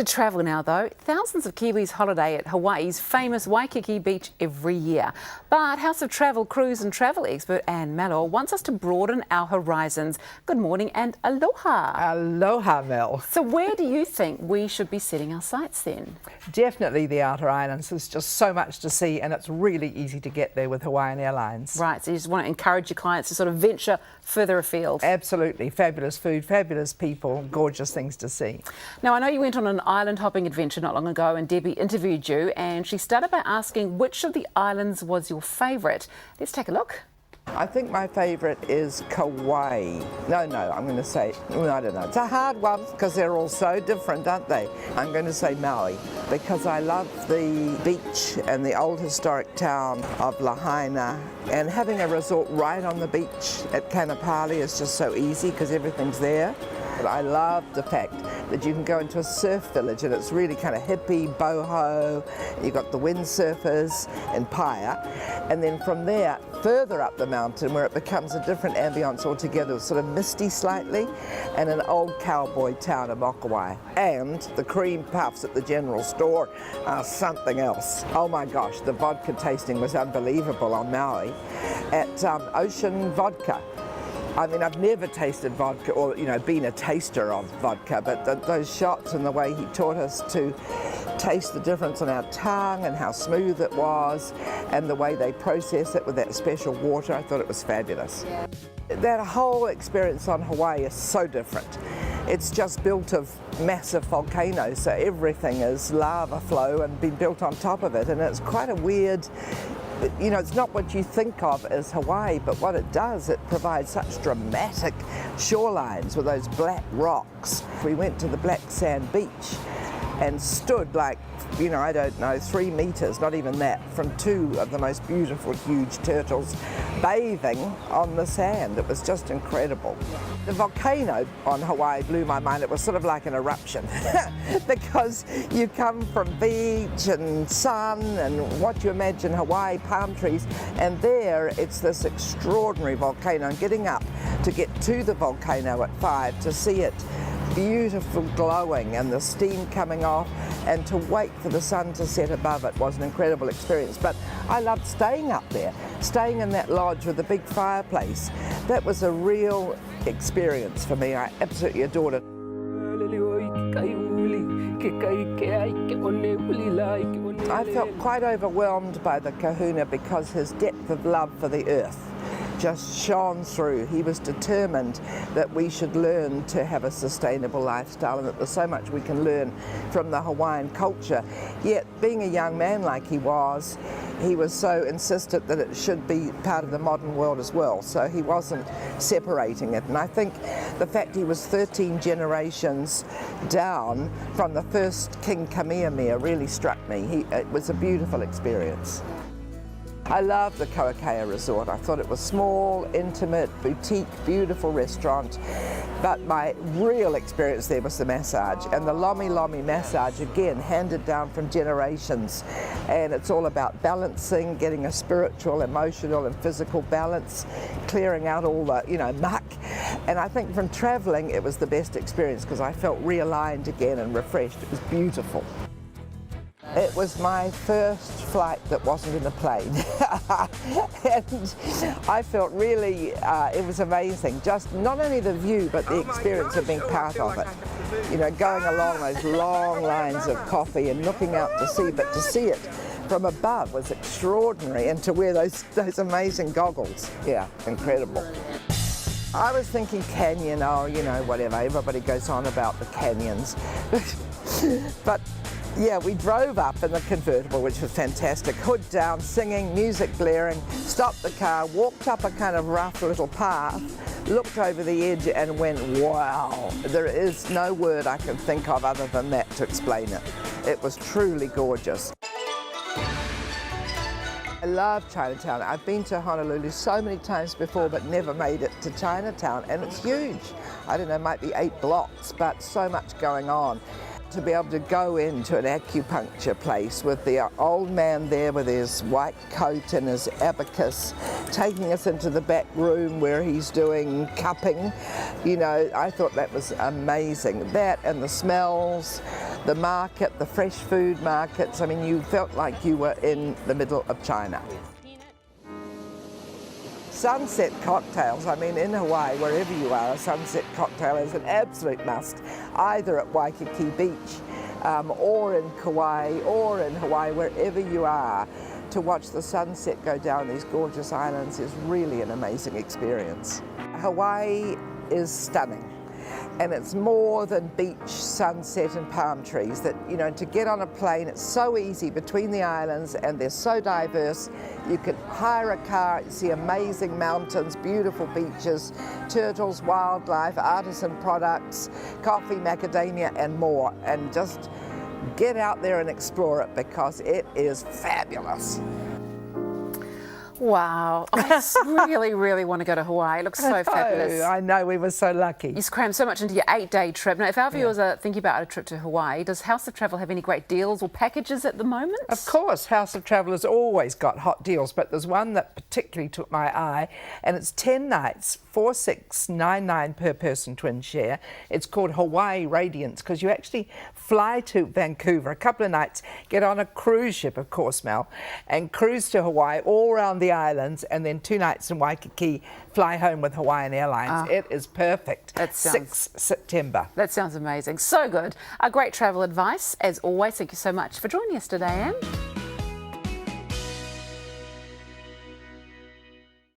To travel now though, thousands of Kiwis holiday at Hawaii's famous Waikiki beach every year. But House of Travel cruise and travel expert Annie.matakanacoast wants us to broaden our horizons. Good morning and aloha. Aloha, Mel. So where do you think we should be setting our sights then? Definitely the outer islands. There's just so much to see and it's really easy to get there with Hawaiian Airlines. Right, so you just want to encourage your clients to sort of venture further afield. Absolutely. Fabulous food, fabulous people, gorgeous things to see. Now I know you went on an island hopping adventure not long ago and Debbie interviewed you and she started by asking which of the islands was your favourite. Let's take a look. I think my favourite is Kauai. No, I'm going to say, I don't know. It's a hard one because they're all so different, aren't they? I'm going to say Maui because I love the beach and the old historic town of Lahaina, and having a resort right on the beach at Kanapali is just so easy because everything's there. But I love the fact that you can go into a surf village and it's really kind of hippie, boho. You've got the windsurfers in Paia, and then from there further up the mountain where it becomes a different ambience altogether, sort of misty slightly, and an old cowboy town of Mokawai. And the cream puffs at the general store are something else. Oh my gosh, the vodka tasting was unbelievable on Maui at Ocean Vodka. I mean, I've never tasted vodka or, been a taster of vodka, but those shots and the way he taught us to taste the difference on our tongue and how smooth it was and the way they process it with that special water, I thought it was fabulous. Yeah. That whole experience on Hawaii is so different. It's just built of massive volcanoes, so everything is lava flow and been built on top of it, and it's quite a weird, it's not what you think of as Hawaii, but what it does, it provides such dramatic shorelines with those black rocks. We went to the black sand beach and stood like, I don't know, 3 meters, not even that, from 2 of the most beautiful, huge turtles bathing on the sand. It was just incredible. The volcano on Hawaii blew my mind. It was sort of like an eruption because you come from beach and sun and what you imagine Hawaii, palm trees, and there it's this extraordinary volcano. And getting up to get to the volcano at 5 to see it beautiful glowing and the steam coming off, and to wait for the sun to set above it was an incredible experience. But I loved staying up there, staying in that lodge with a big fireplace. That was a real experience for me. I absolutely adored it. I felt quite overwhelmed by the kahuna because his depth of love for the earth just shone through. He was determined that we should learn to have a sustainable lifestyle and that there's so much we can learn from the Hawaiian culture. Yet, being a young man like he was so insistent that it should be part of the modern world as well, so he wasn't separating it. And I think the fact he was 13 generations down from the first King Kamehameha really struck me. It was a beautiful experience. I love the Kauakea resort. I thought it was small, intimate, boutique, beautiful restaurant. But my real experience there was the massage, and the Lomi Lomi massage, again, handed down from generations. And it's all about balancing, getting a spiritual, emotional and physical balance, clearing out all the, muck. And I think from traveling, it was the best experience because I felt realigned again and refreshed. It was beautiful. It was my first flight that wasn't in a plane and I felt really, it was amazing, just not only the view but the experience of being part of it. Going along those long lines of coffee and looking out to sea, but to see it from above was extraordinary, and to wear those amazing goggles, yeah, incredible. I was thinking canyon, whatever, everybody goes on about the canyons, but yeah, we drove up in the convertible, which was fantastic. Hood down, singing, music blaring, stopped the car, walked up a kind of rough little path, looked over the edge and went, wow. There is no word I can think of other than that to explain it. It was truly gorgeous. I love Chinatown. I've been to Honolulu so many times before but never made it to Chinatown, and it's huge. I don't know, it might be 8 blocks, but so much going on. to be able to go into an acupuncture place with the old man there with his white coat and his abacus, taking us into the back room where he's doing cupping. You know, I thought that was amazing. That and the smells, the market, the fresh food markets. I mean, you felt like you were in the middle of China. Sunset cocktails, I mean, in Hawaii, wherever you are, a sunset cocktail is an absolute must, either at Waikiki Beach or in Kauai or in Hawaii, wherever you are. To watch the sunset go down these gorgeous islands is really an amazing experience. Hawaii is stunning. And it's more than beach, sunset and palm trees. That, you know, to get on a plane, it's so easy between the islands and they're so diverse. You can hire a car, see amazing mountains, beautiful beaches, turtles, wildlife, artisan products, coffee, macadamia and more. And just get out there and explore it because it is fabulous. Wow, I really, really want to go to Hawaii. It looks so fabulous. I know, we were so lucky. You crammed so much into your 8-day trip. Now, if our viewers are thinking about a trip to Hawaii, does House of Travel have any great deals or packages at the moment? Of course, House of Travel has always got hot deals, but there's one that particularly took my eye, and it's 10 nights, $4,699 per person twin share. It's called Hawaii Radiance, because you actually fly to Vancouver a couple of nights, get on a cruise ship, of course, Mel, and cruise to Hawaii all around the islands, and then 2 nights in Waikiki, fly home with Hawaiian Airlines. It is perfect. 6th September. That sounds amazing. So good. A great travel advice, as always. Thank you so much for joining us today, Anne.